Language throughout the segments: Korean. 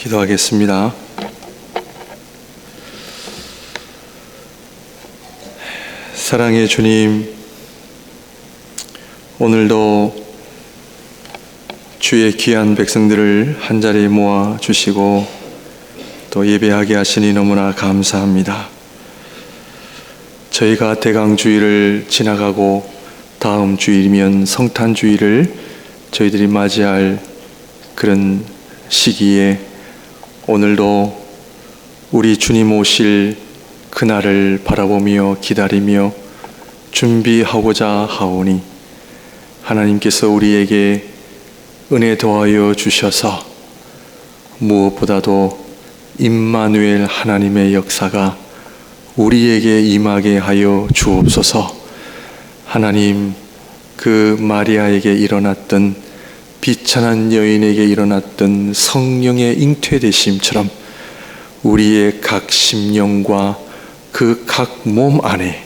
기도하겠습니다. 사랑의 주님, 오늘도 주의 귀한 백성들을 한자리에 모아 주시고 또 예배하게 하시니 너무나 감사합니다. 저희가 대강주일을 지나가고 다음 주일이면 성탄주일을 저희들이 맞이할 그런 시기에 오늘도 우리 주님 오실 그날을 바라보며 기다리며 준비하고자 하오니 하나님께서 우리에게 은혜 더하여 주셔서 무엇보다도 임마누엘 하나님의 역사가 우리에게 임하게 하여 주옵소서. 하나님, 그 마리아에게 일어났던 비천한 여인에게 일어났던 성령의 잉태되심처럼 우리의 각 심령과 그 각 몸 안에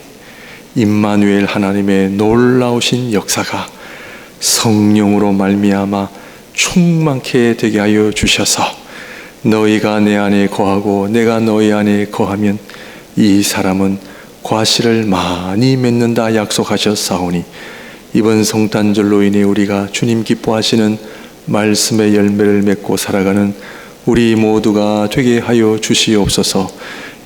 임마누엘 하나님의 놀라우신 역사가 성령으로 말미암아 충만케 되게 하여 주셔서 너희가 내 안에 거하고 내가 너희 안에 거하면 이 사람은 과실을 많이 맺는다 약속하셨사오니 이번 성탄절로 인해 우리가 주님 기뻐하시는 말씀의 열매를 맺고 살아가는 우리 모두가 되게 하여 주시옵소서.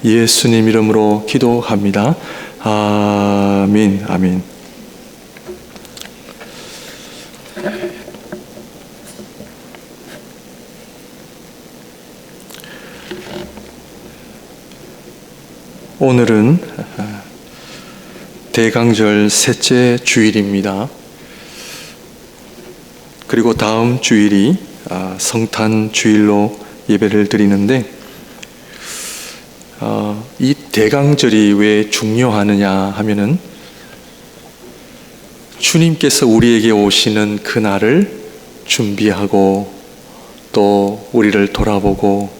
예수님 이름으로 기도합니다. 아멘. 아멘. 오늘은 대강절 셋째 주일입니다. 그리고 다음 주일이 성탄 주일로 예배를 드리는데 이 대강절이 왜 중요하느냐 하면은 주님께서 우리에게 오시는 그날을 준비하고 또 우리를 돌아보고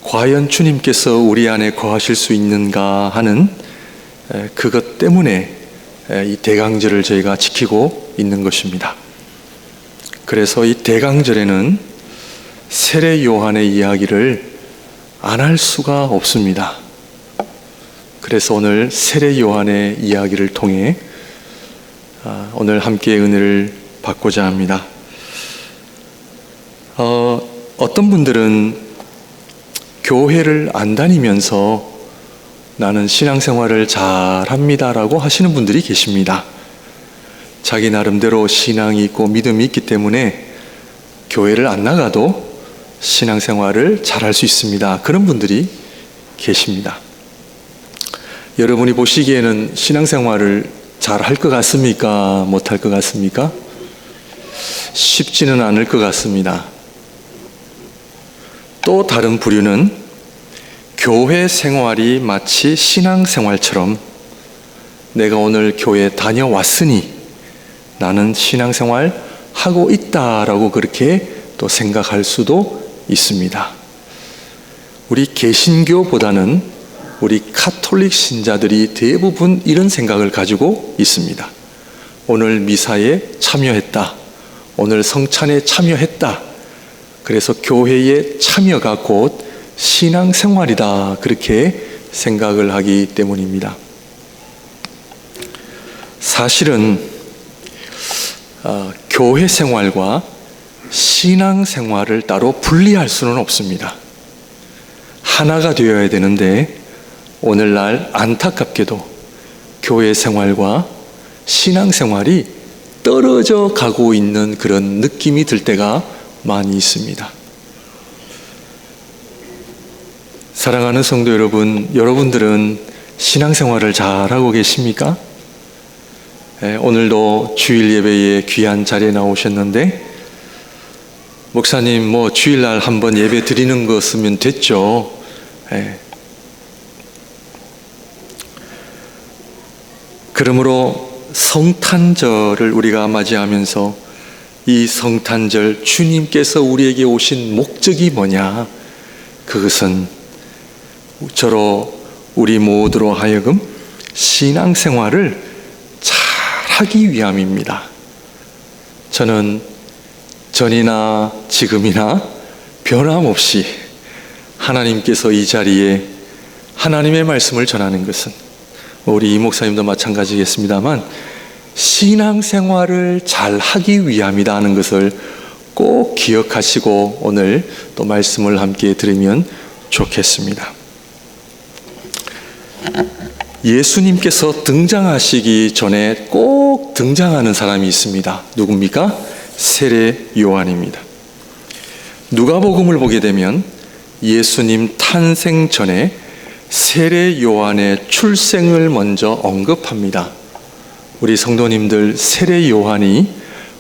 과연 주님께서 우리 안에 거하실 수 있는가 하는 그것 때문에 이 대강절을 저희가 지키고 있는 것입니다. 그래서 이 대강절에는 세례 요한의 이야기를 안 할 수가 없습니다. 그래서 오늘 세례 요한의 이야기를 통해 오늘 함께 은혜를 받고자 합니다. 어떤 분들은 교회를 안 다니면서 나는 신앙생활을 잘합니다라고 하시는 분들이 계십니다. 자기 나름대로 신앙이 있고 믿음이 있기 때문에 교회를 안 나가도 신앙생활을 잘할 수 있습니다. 그런 분들이 계십니다. 여러분이 보시기에는 신앙생활을 잘할 것 같습니까? 못할 것 같습니까? 쉽지는 않을 것 같습니다. 또 다른 부류는 교회 생활이 마치 신앙생활처럼 내가 오늘 교회 다녀왔으니 나는 신앙생활 하고 있다라고 그렇게 또 생각할 수도 있습니다. 우리 개신교보다는 우리 카톨릭 신자들이 대부분 이런 생각을 가지고 있습니다. 오늘 미사에 참여했다. 오늘 성찬에 참여했다. 그래서 교회의 참여가 곧 신앙생활이다. 그렇게 생각을 하기 때문입니다. 사실은 교회 생활과 신앙생활을 따로 분리할 수는 없습니다. 하나가 되어야 되는데 오늘날 안타깝게도 교회 생활과 신앙생활이 떨어져 가고 있는 그런 느낌이 들 때가 많이 있습니다. 사랑하는 성도 여러분, 여러분들은 신앙생활을 잘하고 계십니까? 오늘도 주일 예배에 귀한 자리에 나오셨는데 목사님 주일날 한번 예배 드리는 것이면 됐죠. 그러므로 성탄절을 우리가 맞이하면서 이 성탄절 주님께서 우리에게 오신 목적이 뭐냐? 그것은 저로 우리 모두로 하여금 신앙생활을 잘하기 위함입니다. 저는 전이나 지금이나 변함없이 하나님께서 이 자리에 하나님의 말씀을 전하는 것은 우리 이 목사님도 마찬가지겠습니다만 신앙생활을 잘 하기 위함이다 하는 것을 꼭 기억하시고 오늘 또 말씀을 함께 들으면 좋겠습니다. 예수님께서 등장하시기 전에 꼭 등장하는 사람이 있습니다. 누굽니까? 세례 요한입니다. 누가복음을 보게 되면 예수님 탄생 전에 세례 요한의 출생을 먼저 언급합니다. 우리 성도님들, 세례 요한이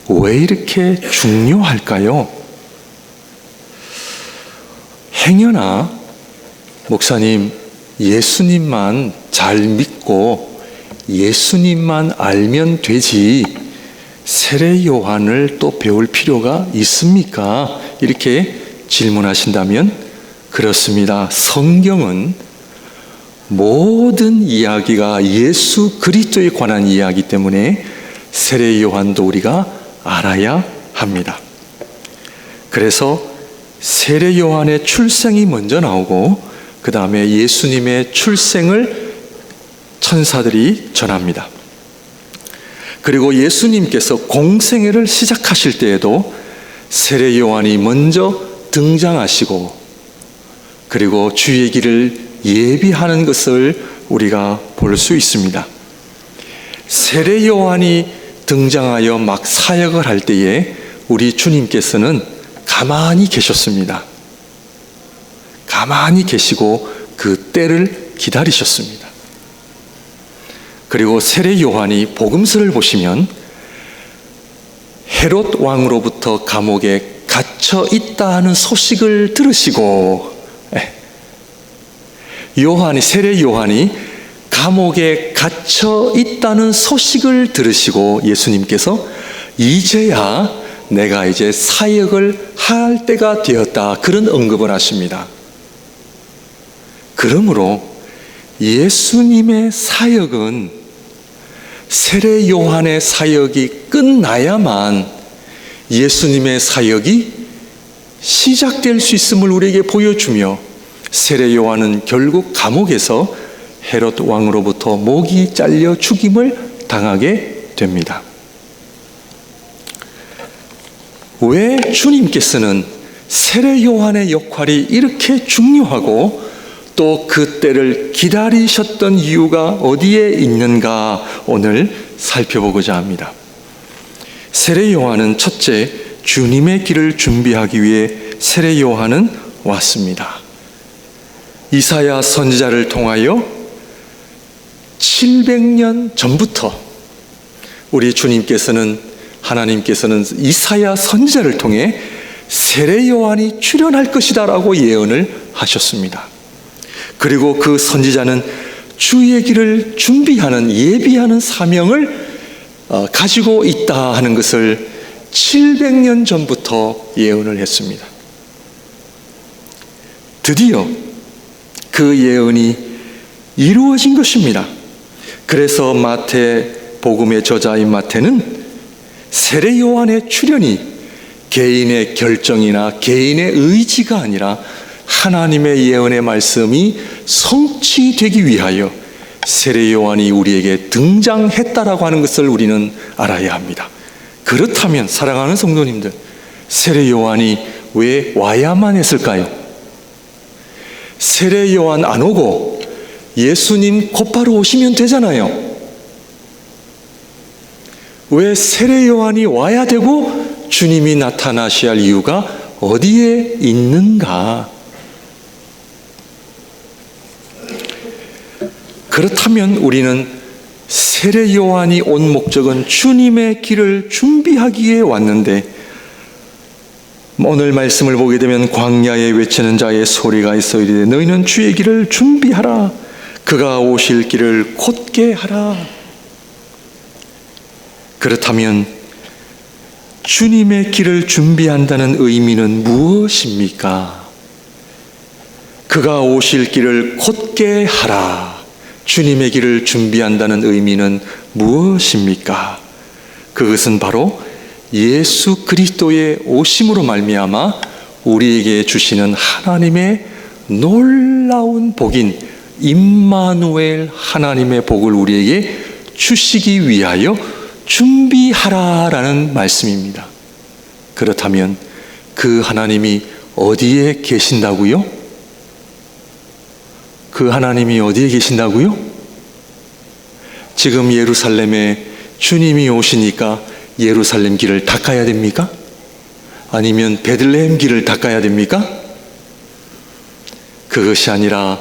왜 이렇게 중요할까요? 행여나 목사님, 예수님만 잘 믿고 예수님만 알면 되지 세례 요한을 또 배울 필요가 있습니까? 이렇게 질문하신다면 그렇습니다. 성경은 모든 이야기가 예수 그리스도에 관한 이야기 때문에 세례 요한도 우리가 알아야 합니다. 그래서 세례 요한의 출생이 먼저 나오고 그 다음에 예수님의 출생을 천사들이 전합니다. 그리고 예수님께서 공생애를 시작하실 때에도 세례 요한이 먼저 등장하시고 그리고 주의 길을 예비하는 것을 우리가 볼 수 있습니다. 세례 요한이 등장하여 막 사역을 할 때에 우리 주님께서는 가만히 계셨습니다. 가만히 계시고 그 때를 기다리셨습니다. 그리고 세례 요한이 복음서를 보시면 헤롯 왕으로부터 감옥에 갇혀 있다 하는 소식을 들으시고 세례 요한이 감옥에 갇혀 있다는 소식을 들으시고 예수님께서 이제야 내가 이제 사역을 할 때가 되었다, 그런 언급을 하십니다. 그러므로 예수님의 사역은 세례 요한의 사역이 끝나야만 예수님의 사역이 시작될 수 있음을 우리에게 보여주며 세례 요한은 결국 감옥에서 헤롯 왕으로부터 목이 잘려 죽임을 당하게 됩니다. 왜 주님께서는 세례 요한의 역할이 이렇게 중요하고 또 그 때를 기다리셨던 이유가 어디에 있는가 오늘 살펴보고자 합니다. 세례 요한은 첫째, 주님의 길을 준비하기 위해 세례 요한은 왔습니다. 이사야 선지자를 통하여 700년 전부터 우리 주님께서는, 하나님께서는 이사야 선지자를 통해 세례 요한이 출현할 것이다 라고 예언을 하셨습니다. 그리고 그 선지자는 주의 길을 준비하는, 예비하는 사명을 가지고 있다 하는 것을 700년 전부터 예언을 했습니다. 드디어 그 예언이 이루어진 것입니다. 그래서 마태복음의 저자인 마태는 세례 요한의 출현이 개인의 결정이나 개인의 의지가 아니라 하나님의 예언의 말씀이 성취되기 위하여 세례 요한이 우리에게 등장했다라고 하는 것을 우리는 알아야 합니다. 그렇다면 사랑하는 성도님들, 세례 요한이 왜 와야만 했을까요? 세례 요한 안 오고 예수님 곧바로 오시면 되잖아요. 왜 세례 요한이 와야 되고 주님이 나타나셔야 할 이유가 어디에 있는가? 그렇다면 우리는 세례 요한이 온 목적은 주님의 길을 준비하기에 왔는데, 오늘 말씀을 보게 되면 광야에 외치는 자의 소리가 있어 이르되 너희는 주의 길을 준비하라, 그가 오실 길을 곧게 하라. 그렇다면 주님의 길을 준비한다는 의미는 무엇입니까? 그가 오실 길을 곧게 하라. 주님의 길을 준비한다는 의미는 무엇입니까? 그것은 바로 예수 그리스도의 오심으로 말미암아 우리에게 주시는 하나님의 놀라운 복인 임마누엘 하나님의 복을 우리에게 주시기 위하여 준비하라라는 말씀입니다. 그렇다면 그 하나님이 어디에 계신다고요? 그 하나님이 어디에 계신다고요? 지금 예루살렘에 주님이 오시니까 예루살렘 길을 닦아야 됩니까? 아니면 베들레헴 길을 닦아야 됩니까? 그것이 아니라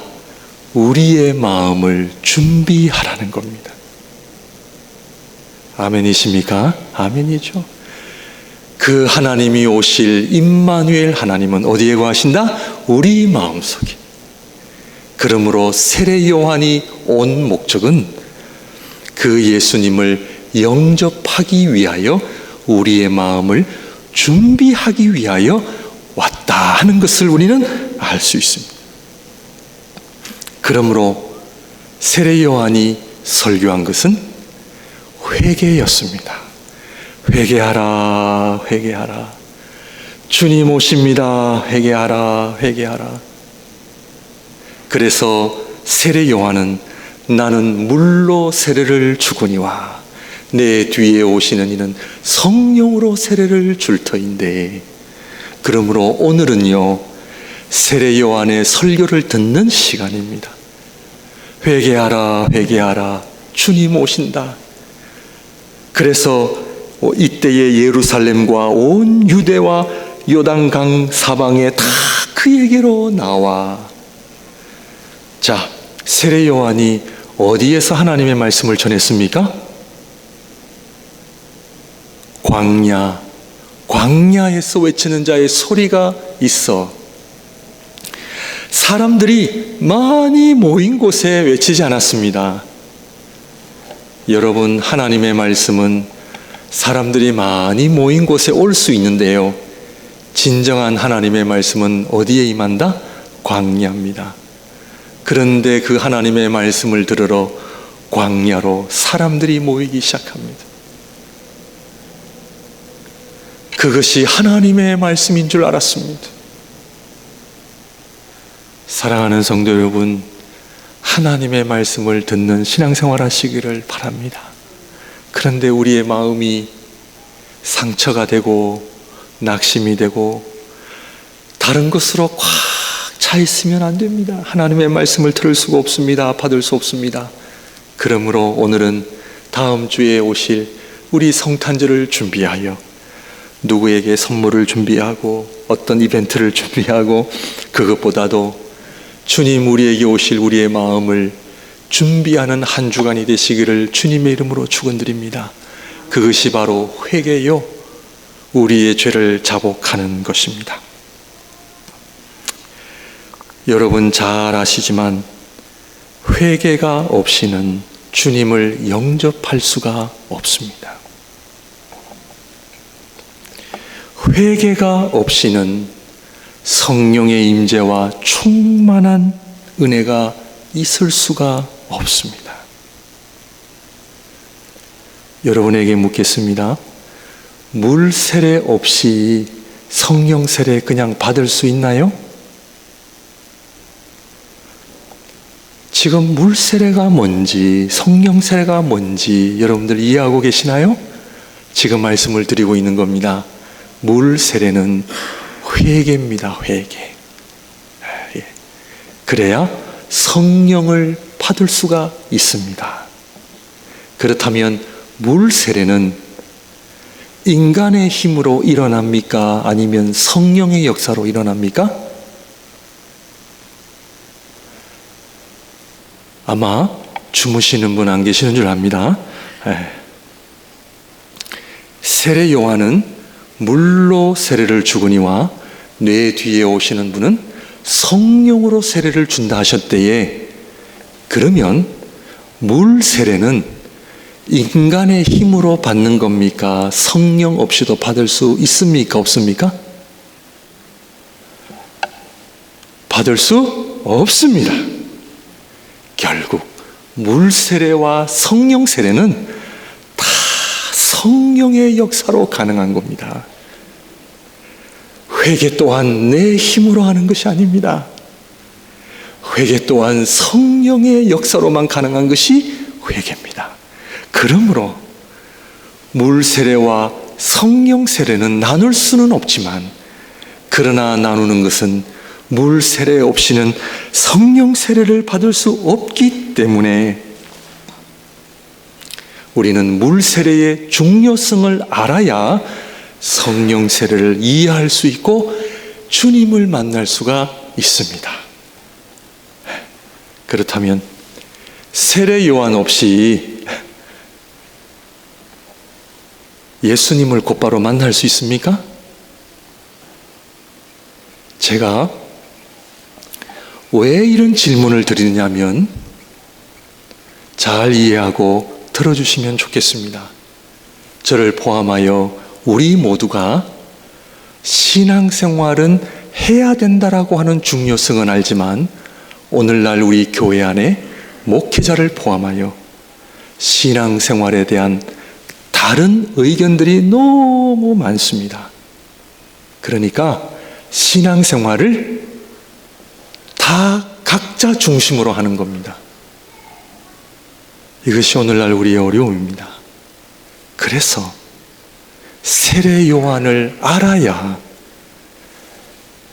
우리의 마음을 준비하라는 겁니다. 아멘이십니까? 아멘이죠. 그 하나님이 오실 임마누엘 하나님은 어디에 거하신다? 우리 마음속에. 그러므로 세례 요한이 온 목적은 그 예수님을 영접하기 위하여 우리의 마음을 준비하기 위하여 왔다 하는 것을 우리는 알 수 있습니다. 그러므로 세례 요한이 설교한 것은 회개였습니다. 회개하라, 회개하라. 주님 오십니다. 회개하라, 회개하라. 그래서 세례 요한은 나는 물로 세례를 주거니와 내 뒤에 오시는 이는 성령으로 세례를 줄 터인데, 그러므로 오늘은요 세례 요한의 설교를 듣는 시간입니다. 회개하라, 회개하라. 주님 오신다. 그래서 이때의 예루살렘과 온 유대와 요단강 사방에 다 그에게로 나와. 자, 세례 요한이 어디에서 하나님의 말씀을 전했습니까? 광야에서 외치는 자의 소리가 있어. 사람들이 많이 모인 곳에 외치지 않았습니다. 여러분, 하나님의 말씀은 사람들이 많이 모인 곳에 올 수 있는데요, 진정한 하나님의 말씀은 어디에 임한다? 광야입니다. 그런데 그 하나님의 말씀을 들으러 광야로 사람들이 모이기 시작합니다. 그것이 하나님의 말씀인 줄 알았습니다. 사랑하는 성도 여러분, 하나님의 말씀을 듣는 신앙생활 하시기를 바랍니다. 그런데 우리의 마음이 상처가 되고 낙심이 되고 다른 것으로 꽉 차 있으면 안 됩니다. 하나님의 말씀을 들을 수가 없습니다. 받을 수 없습니다. 그러므로 오늘은 다음 주에 오실 우리 성탄절을 준비하여 누구에게 선물을 준비하고 어떤 이벤트를 준비하고, 그것보다도 주님 우리에게 오실 우리의 마음을 준비하는 한 주간이 되시기를 주님의 이름으로 축원드립니다. 그것이 바로 회개요, 우리의 죄를 자복하는 것입니다. 여러분 잘 아시지만 회개가 없이는 주님을 영접할 수가 없습니다. 회개가 없이는 성령의 임재와 충만한 은혜가 있을 수가 없습니다. 여러분에게 묻겠습니다. 물 세례 없이 성령 세례 그냥 받을 수 있나요? 지금 물 세례가 뭔지, 성령 세례가 뭔지 여러분들 이해하고 계시나요? 지금 말씀을 드리고 있는 겁니다. 물 세례는 회개입니다. 회개. 그래야 성령을 받을 수가 있습니다. 그렇다면 물 세례는 인간의 힘으로 일어납니까? 아니면 성령의 역사로 일어납니까? 아마 주무시는 분 안 계시는 줄 압니다. 세례 요한은 물로 세례를 주거니와 내 뒤에 오시는 분은 성령으로 세례를 준다 하셨대에, 그러면 물 세례는 인간의 힘으로 받는 겁니까? 성령 없이도 받을 수 있습니까? 없습니까? 받을 수 없습니다. 결국 물 세례와 성령 세례는 다 성령의 역사로 가능한 겁니다. 회개 또한 내 힘으로 하는 것이 아닙니다. 회개 또한 성령의 역사로만 가능한 것이 회개입니다. 그러므로 물 세례와 성령 세례는 나눌 수는 없지만, 그러나 나누는 것은 물 세례 없이는 성령 세례를 받을 수 없기 때문에 우리는 물 세례의 중요성을 알아야 성령 세례를 이해할 수 있고 주님을 만날 수가 있습니다. 그렇다면 세례 요한 없이 예수님을 곧바로 만날 수 있습니까? 제가 왜 이런 질문을 드리냐면 잘 이해하고 들어주시면 좋겠습니다. 저를 포함하여 우리 모두가 신앙생활은 해야 된다라고 하는 중요성은 알지만, 오늘날 우리 교회 안에 목회자를 포함하여 신앙생활에 대한 다른 의견들이 너무 많습니다. 그러니까 신앙생활을 다 각자 중심으로 하는 겁니다. 이것이 오늘날 우리의 어려움입니다. 그래서 세례 요한을 알아야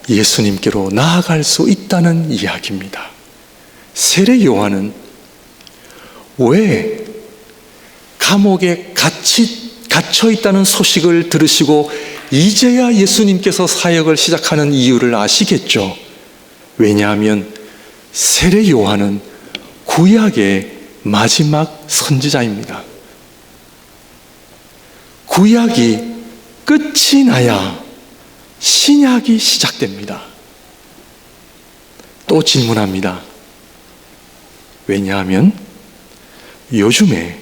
예수님께로 나아갈 수 있다는 이야기입니다. 세례 요한은 왜 감옥에 갇혀 있다는 소식을 들으시고 이제야 예수님께서 사역을 시작하는 이유를 아시겠죠? 왜냐하면 세례 요한은 구약의 마지막 선지자입니다. 구약이 끝이 나야 신약이 시작됩니다. 또 질문합니다. 왜냐하면 요즘에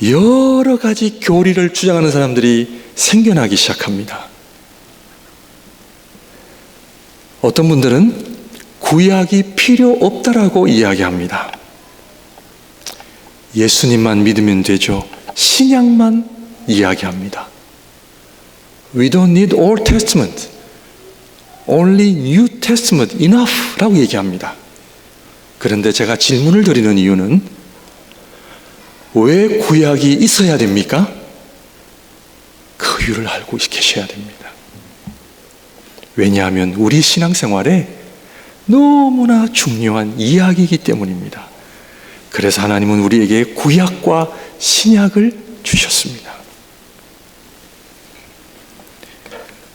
여러 가지 교리를 주장하는 사람들이 생겨나기 시작합니다. 어떤 분들은 구약이 필요 없다라고 이야기합니다. 예수님만 믿으면 되죠. 신약만 이야기합니다. We don't need Old Testament. Only New Testament enough 라고 얘기합니다. 그런데 제가 질문을 드리는 이유는 왜 구약이 있어야 됩니까? 그 이유를 알고 계셔야 됩니다. 왜냐하면 우리 신앙생활에 너무나 중요한 이야기이기 때문입니다. 그래서 하나님은 우리에게 구약과 신약을 주셨습니다.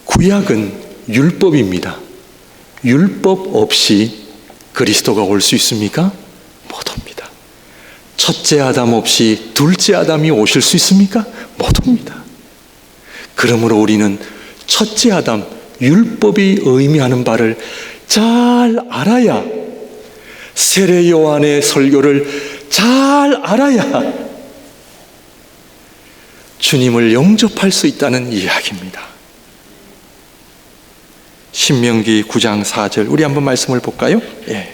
구약은 율법입니다. 율법 없이 그리스도가 올 수 있습니까? 못 옵니다. 첫째 아담 없이 둘째 아담이 오실 수 있습니까? 못 옵니다. 그러므로 우리는 첫째 아담, 율법이 의미하는 바를 잘 알아야, 세례 요한의 설교를 잘 알아야 주님을 영접할 수 있다는 이야기입니다. 신명기 9장 4절, 우리 한번 말씀을 볼까요? 예.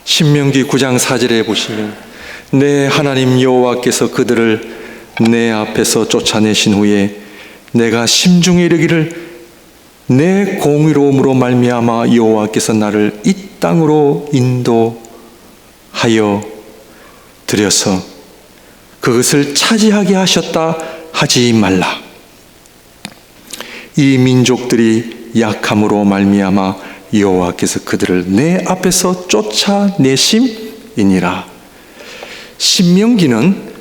신명기 9장 4절에 보시면, 내 하나님 여호와께서 그들을 내 앞에서 쫓아내신 후에 내가 심중에 이르기를, 내 공의로움으로 말미암아 여호와께서 나를 이 땅으로 인도하여 들여서 그것을 차지하게 하셨다 하지 말라. 이 민족들이 약함으로 말미암아 여호와께서 그들을 내 앞에서 쫓아내심이니라. 신명기는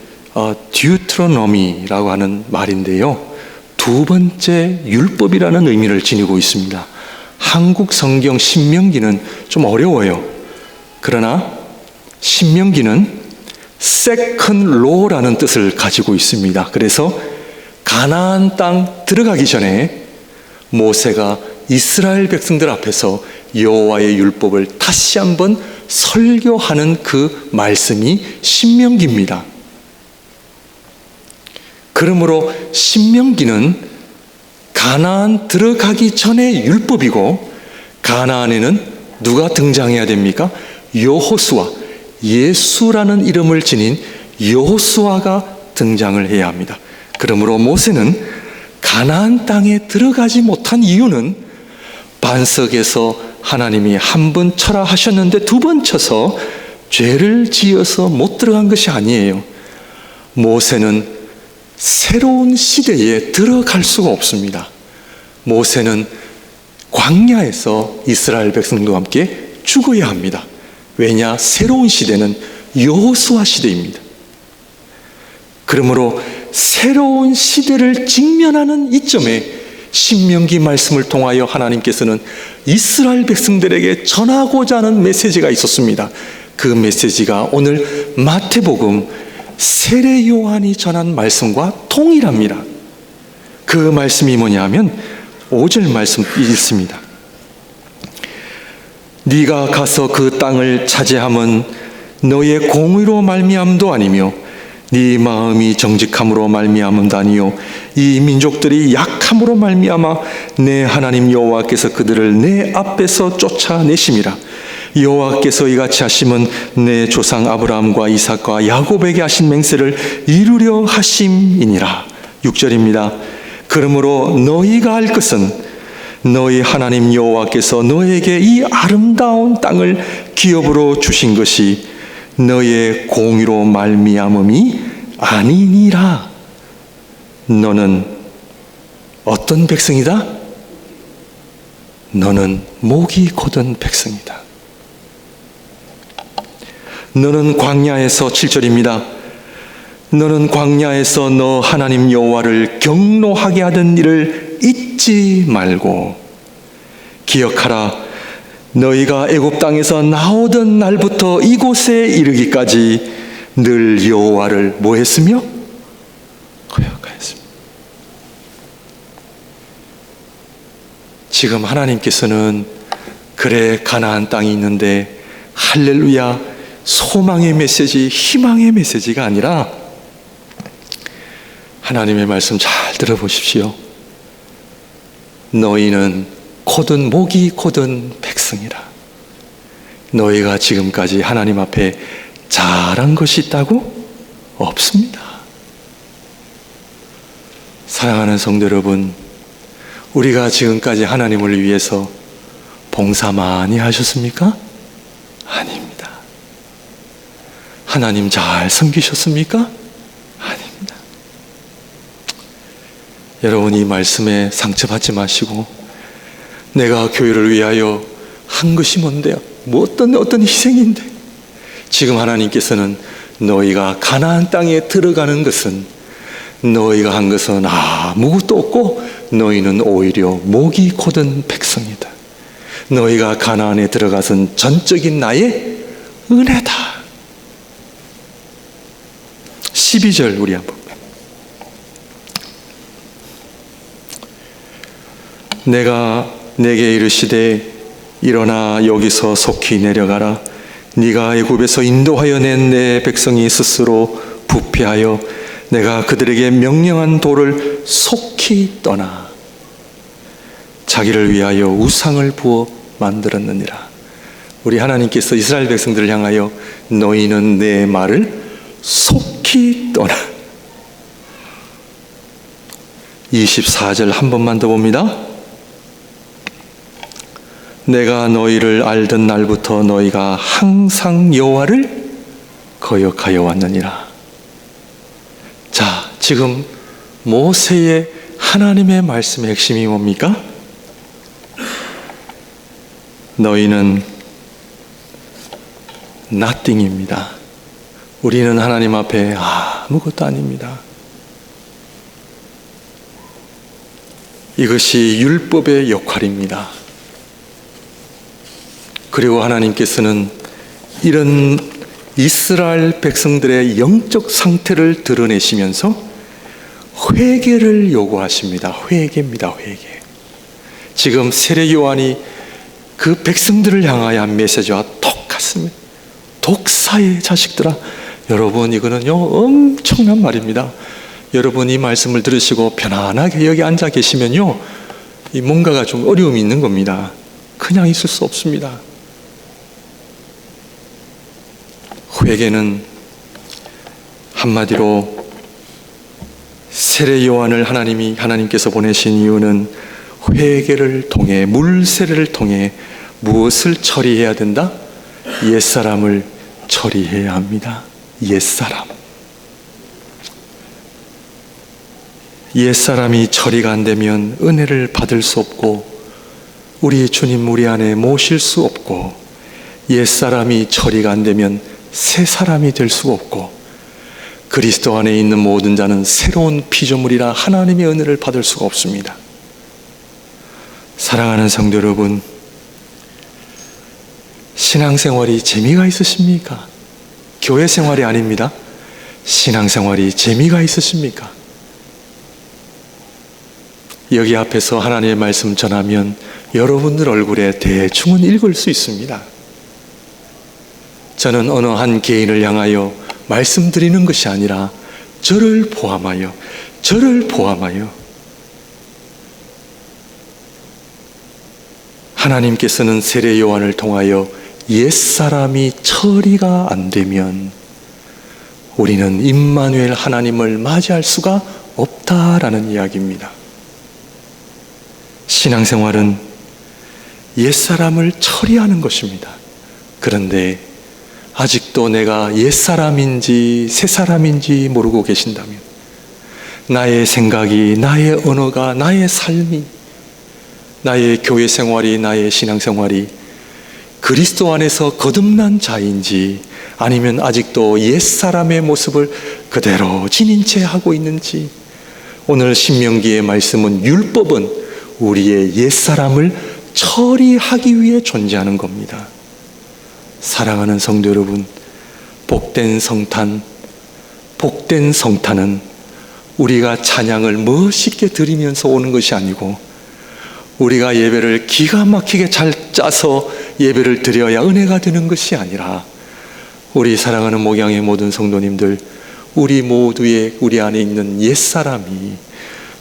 듀트로노미라고 하는 말인데요, 두 번째 율법이라는 의미를 지니고 있습니다. 한국 성경 신명기는 좀 어려워요. 그러나 신명기는 second law라는 뜻을 가지고 있습니다. 그래서 가나안 땅 들어가기 전에 모세가 이스라엘 백성들 앞에서 여호와의 율법을 다시 한번 설교하는 그 말씀이 신명기입니다. 그러므로 신명기는 가나안 들어가기 전의 율법이고, 가나안에는 누가 등장해야 됩니까? 여호수아, 예수라는 이름을 지닌 여호수아가 등장을 해야 합니다. 그러므로 모세는 가나안 땅에 들어가지 못한 이유는 반석에서 하나님이 한 번 쳐라 하셨는데 두 번 쳐서 죄를 지어서 못 들어간 것이 아니에요. 모세는 새로운 시대에 들어갈 수가 없습니다. 모세는 광야에서 이스라엘 백성들과 함께 죽어야 합니다. 왜냐? 새로운 시대는 여호수아 시대입니다. 그러므로 새로운 시대를 직면하는 이점에 신명기 말씀을 통하여 하나님께서는 이스라엘 백성들에게 전하고자 하는 메시지가 있었습니다. 그 메시지가 오늘 마태복음 세례 요한이 전한 말씀과 동일합니다. 그 말씀이 뭐냐 하면 5절 말씀 읽습니다. 네가 가서 그 땅을 차지함은 너의 공의로 말미암도 아니며 네 마음이 정직함으로 말미암음도 아니요 이 민족들이 약함으로 말미암아 내 하나님 여호와께서 그들을 내 앞에서 쫓아내심이라. 여호와께서 이같이 하심은 내 조상 아브라함과 이삭과 야곱에게 하신 맹세를 이루려 하심이니라. 6절입니다. 그러므로 너희가 알 것은 너희 하나님 여호와께서 너에게 이 아름다운 땅을 기업으로 주신 것이 너의 공의로 말미암음이 아니니라. 너는 어떤 백성이다? 너는 목이 곧은 백성이다. 너는 광야에서 7절입니다. 너는 광야에서 너 하나님 여호와를 경노하게 하던 일을 잊지 말고 기억하라. 너희가 애굽 땅에서 나오던 날부터 이곳에 이르기까지 늘 여호와를 뭐 했으며? 거역하였습니다. 지금 하나님께서는 그래 가나안 땅이 있는데 할렐루야 소망의 메시지, 희망의 메시지가 아니라 하나님의 말씀 잘 들어보십시오. 너희는 곧은 목이 곧은 백성이라. 너희가 지금까지 하나님 앞에 잘한 것이 있다고? 없습니다. 사랑하는 성도 여러분, 우리가 지금까지 하나님을 위해서 봉사 많이 하셨습니까? 아닙니다. 하나님 잘 섬기셨습니까? 아닙니다. 여러분, 이 말씀에 상처받지 마시고 내가 교회를 위하여 한 것이 뭔데요? 뭐 어떤 희생인데? 지금 하나님께서는 너희가 가나안 땅에 들어가는 것은 너희가 한 것은 아무것도 없고 너희는 오히려 목이 곧은 백성이다. 너희가 가나안에 들어가선 전적인 나의 은혜다. 12절 우리 한번. 내가 내게 이르시되 일어나 여기서 속히 내려가라. 네가 애굽에서 인도하여 낸 내 백성이 스스로 부패하여 내가 그들에게 명령한 도를 속히 떠나 자기를 위하여 우상을 부어 만들었느니라. 우리 하나님께서 이스라엘 백성들을 향하여 너희는 내 말을 속히 떠나. 24절 한 번만 더 봅니다. 내가 너희를 알던 날부터 너희가 항상 여호와를 거역하여 왔느니라. 자, 지금 모세의 하나님의 말씀의 핵심이 뭡니까? 너희는 nothing입니다. 우리는 하나님 앞에 아무것도 아닙니다. 이것이 율법의 역할입니다. 그리고 하나님께서는 이런 이스라엘 백성들의 영적 상태를 드러내시면서 회개를 요구하십니다. 회개입니다. 회개. 지금 세례 요한이 그 백성들을 향하여 한 메시지와 똑같습니다. 독사의 자식들아. 여러분, 이거는요 엄청난 말입니다. 여러분, 이 말씀을 들으시고 편안하게 여기 앉아 계시면요 이 뭔가가 좀 어려움이 있는 겁니다. 그냥 있을 수 없습니다. 회개는 한마디로 세례 요한을 하나님께서 보내신 이유는 회개를 통해, 물세례를 통해 무엇을 처리해야 된다? 옛사람을 처리해야 합니다. 옛사람. 옛사람이 처리가 안 되면 은혜를 받을 수 없고 우리 주님 우리 안에 모실 수 없고, 옛사람이 처리가 안 되면 새 사람이 될 수가 없고, 그리스도 안에 있는 모든 자는 새로운 피조물이라 하나님의 은혜를 받을 수가 없습니다. 사랑하는 성도 여러분, 신앙생활이 재미가 있으십니까? 교회 생활이 아닙니다. 신앙생활이 재미가 있으십니까? 여기 앞에서 하나님의 말씀 전하면 여러분들 얼굴에 대충은 읽을 수 있습니다. 저는 어느 한 개인을 향하여 말씀드리는 것이 아니라 저를 포함하여 하나님께서는 세례 요한을 통하여 옛사람이 처리가 안 되면 우리는 임마누엘 하나님을 맞이할 수가 없다라는 이야기입니다. 신앙생활은 옛사람을 처리하는 것입니다. 그런데 아직도 내가 옛사람인지 새사람인지 모르고 계신다면, 나의 생각이, 나의 언어가, 나의 삶이, 나의 교회 생활이, 나의 신앙생활이 그리스도 안에서 거듭난 자인지, 아니면 아직도 옛사람의 모습을 그대로 지닌 채 하고 있는지, 오늘 신명기의 말씀은, 율법은 우리의 옛사람을 처리하기 위해 존재하는 겁니다. 사랑하는 성도 여러분, 복된 성탄은 우리가 찬양을 멋있게 드리면서 오는 것이 아니고, 우리가 예배를 기가 막히게 잘 짜서 예배를 드려야 은혜가 되는 것이 아니라, 우리 사랑하는 목양의 모든 성도님들, 우리 안에 있는 옛사람이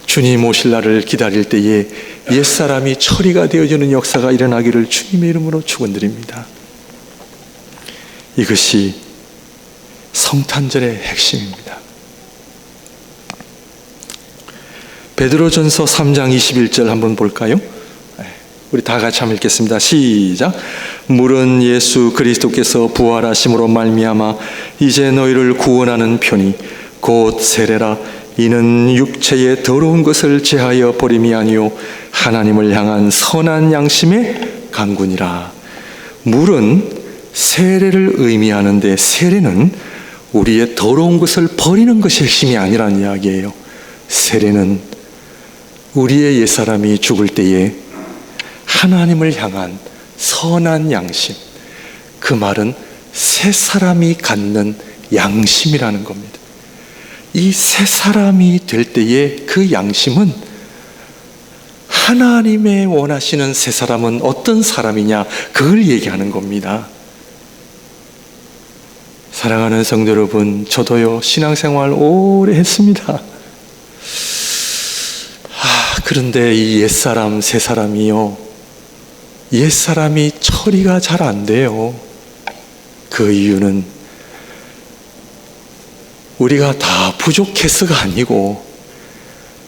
주님 오실 날을 기다릴 때에 옛사람이 처리가 되어지는 역사가 일어나기를 주님의 이름으로 축원드립니다. 이것이 성탄절의 핵심입니다. 베드로전서 3장 21절 한번 볼까요? 우리 다 같이 한번 읽겠습니다. 시작. 물은 예수 그리스도께서 부활하심으로 말미암아 이제 너희를 구원하는 편이 곧 세례라. 이는 육체의 더러운 것을 제하여 버림이 아니요 하나님을 향한 선한 양심의 강군이라. 물은 세례를 의미하는데, 세례는 우리의 더러운 것을 버리는 것이 핵심이 아니라는 이야기예요. 세례는 우리의 옛사람이 죽을 때에 하나님을 향한 선한 양심, 그 말은 새 사람이 갖는 양심이라는 겁니다. 이 새 사람이 될 때에 그 양심은, 하나님의 원하시는 새 사람은 어떤 사람이냐, 그걸 얘기하는 겁니다. 사랑하는 성도 여러분, 저도요 신앙생활 오래 했습니다. 그런데 이 옛사람 새사람이요, 옛사람이 처리가 잘 안 돼요. 그 이유는 우리가 다 부족해서가 아니고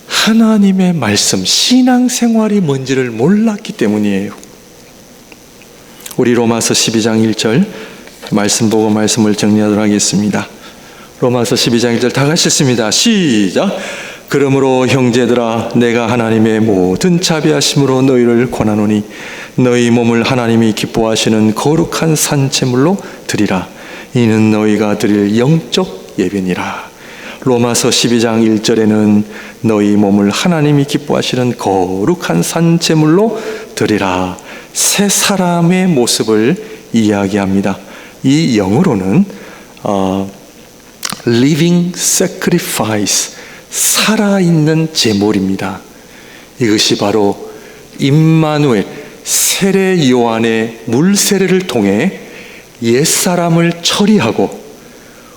하나님의 말씀, 신앙생활이 뭔지를 몰랐기 때문이에요. 우리 로마서 12장 1절 말씀 보고 말씀을 정리하도록 하겠습니다. 로마서 12장 1절 다 같이 읽습니다. 시작. 그러므로 형제들아, 내가 하나님의 모든 자비하심으로 너희를 권하노니 너희 몸을 하나님이 기뻐하시는 거룩한 산제물로 드리라. 이는 너희가 드릴 영적 예배니라. 로마서 12장 1절에는 너희 몸을 하나님이 기뻐하시는 거룩한 산제물로 드리라. 새 사람의 모습을 이야기합니다. 이 영어로는 living sacrifice, 살아있는 제물입니다. 이것이 바로 임마누엘, 세례 요한의 물세례를 통해 옛사람을 처리하고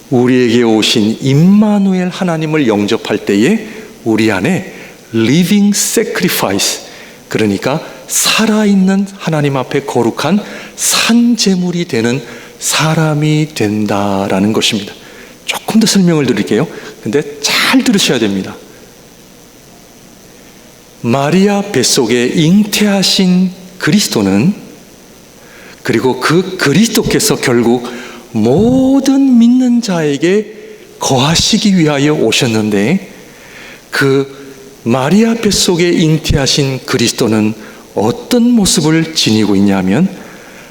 우리에게 오신 임마누엘 하나님을 영접할 때에 우리 안에 living sacrifice, 그러니까 살아있는 하나님 앞에 거룩한 산제물이 되는 사람이 된다라는 것입니다. 조금 더 설명을 드릴게요. 근데 잘 들으셔야 됩니다. 마리아 뱃속에 잉태하신 그리스도는, 그리고 그 그리스도께서 결국 모든 믿는 자에게 거하시기 위하여 오셨는데, 그 마리아 뱃속에 잉태하신 그리스도는 어떤 모습을 지니고 있냐면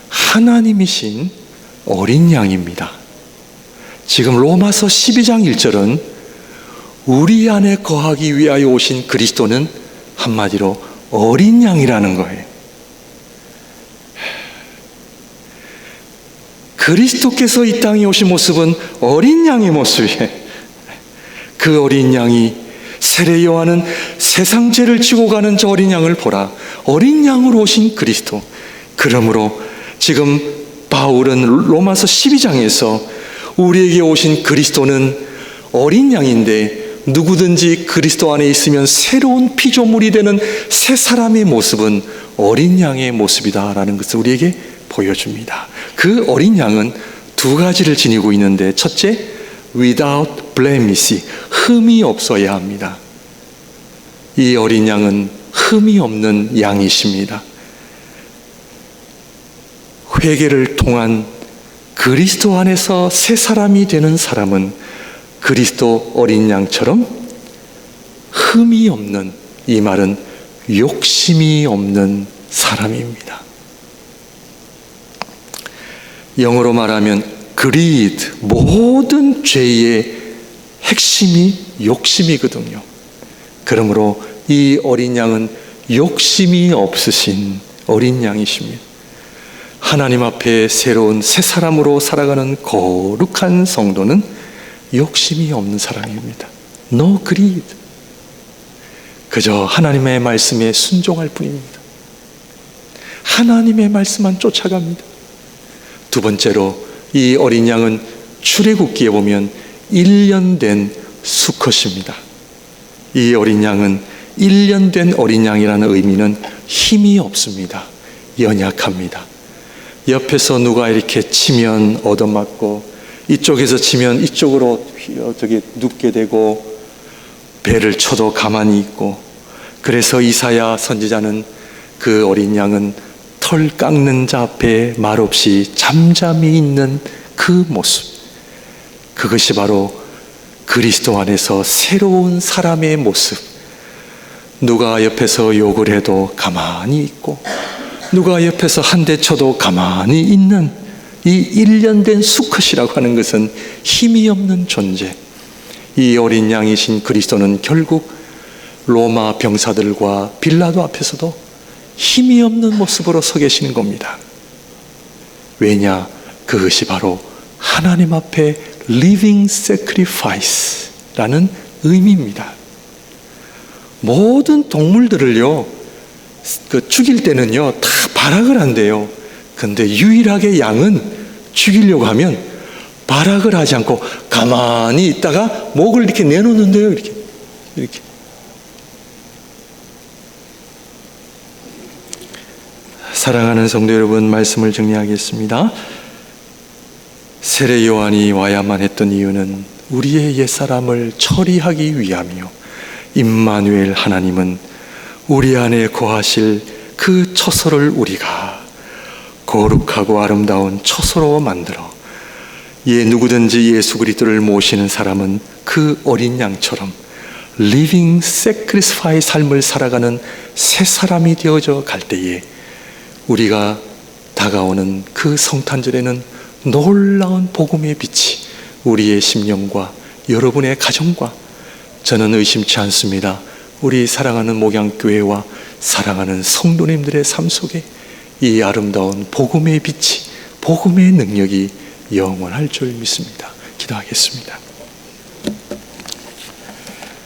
하나님이신 어린 양입니다. 지금 로마서 12장 1절은 우리 안에 거하기 위하여 오신 그리스도는 한마디로 어린 양이라는 거예요. 그리스도께서 이 땅에 오신 모습은 어린 양의 모습이에요. 그 어린 양이, 세례 요한은 세상 죄를 지고 가는 저 어린 양을 보라, 어린 양으로 오신 그리스도. 그러므로 지금 바울은 로마서 12장에서 우리에게 오신 그리스도는 어린 양인데, 누구든지 그리스도 안에 있으면 새로운 피조물이 되는 새 사람의 모습은 어린 양의 모습이다라는 것을 우리에게 보여줍니다. 그 어린 양은 두 가지를 지니고 있는데, 첫째, without blemish, 흠이 없어야 합니다. 이 어린 양은 흠이 없는 양이십니다. 회개를 통한 그리스도 안에서 새 사람이 되는 사람은 그리스도 어린 양처럼 흠이 없는, 이 말은 욕심이 없는 사람입니다. 영어로 말하면 greed, 모든 죄의 핵심이 욕심이거든요. 그러므로 이 어린 양은 욕심이 없으신 어린 양이십니다. 하나님 앞에 새로운 새 사람으로 살아가는 거룩한 성도는 욕심이 없는 사람입니다. No greed. 그저 하나님의 말씀에 순종할 뿐입니다. 하나님의 말씀만 쫓아갑니다. 두 번째로, 이 어린 양은 출애굽기에 보면 1년 된 수컷입니다. 이 어린 양은 1년 된 어린 양이라는 의미는 힘이 없습니다. 연약합니다. 옆에서 누가 이렇게 치면 얻어맞고, 이쪽에서 치면 이쪽으로 눕게 되고, 배를 쳐도 가만히 있고, 그래서 이사야 선지자는 그 어린 양은 털 깎는 자 앞에 말없이 잠잠히 있는 그 모습, 그것이 바로 그리스도 안에서 새로운 사람의 모습. 누가 옆에서 욕을 해도 가만히 있고, 누가 옆에서 한 대 쳐도 가만히 있는 이 1년 된 수컷이라고 하는 것은 힘이 없는 존재. 이 어린 양이신 그리스도는 결국 로마 병사들과 빌라도 앞에서도 힘이 없는 모습으로 서 계시는 겁니다. 왜냐? 그것이 바로 하나님 앞에 living sacrifice라는 의미입니다. 모든 동물들을요, 죽일 때는요 다 발악을 한대요. 근데 유일하게 양은 죽이려고 하면 발악을 하지 않고 가만히 있다가 목을 이렇게 내놓는데요. 이렇게. 사랑하는 성도 여러분, 말씀을 정리하겠습니다. 세례 요한이 와야만 했던 이유는 우리의 옛사람을 처리하기 위함이요, 임마누엘 하나님은 우리 안에 거하실 그 처소를 우리가 거룩하고 아름다운 처소로 만들어 누구든지 예수 그리스도를 모시는 사람은 그 어린 양처럼 living sacrifice 삶을 살아가는 새 사람이 되어져 갈 때에 우리가 다가오는 그 성탄절에는 놀라운 복음의 빛이 우리의 심령과 여러분의 가정과, 저는 의심치 않습니다, 우리 사랑하는 목양교회와 사랑하는 성도님들의 삶 속에 이 아름다운 복음의 빛이, 복음의 능력이 영원할 줄 믿습니다. 기도하겠습니다.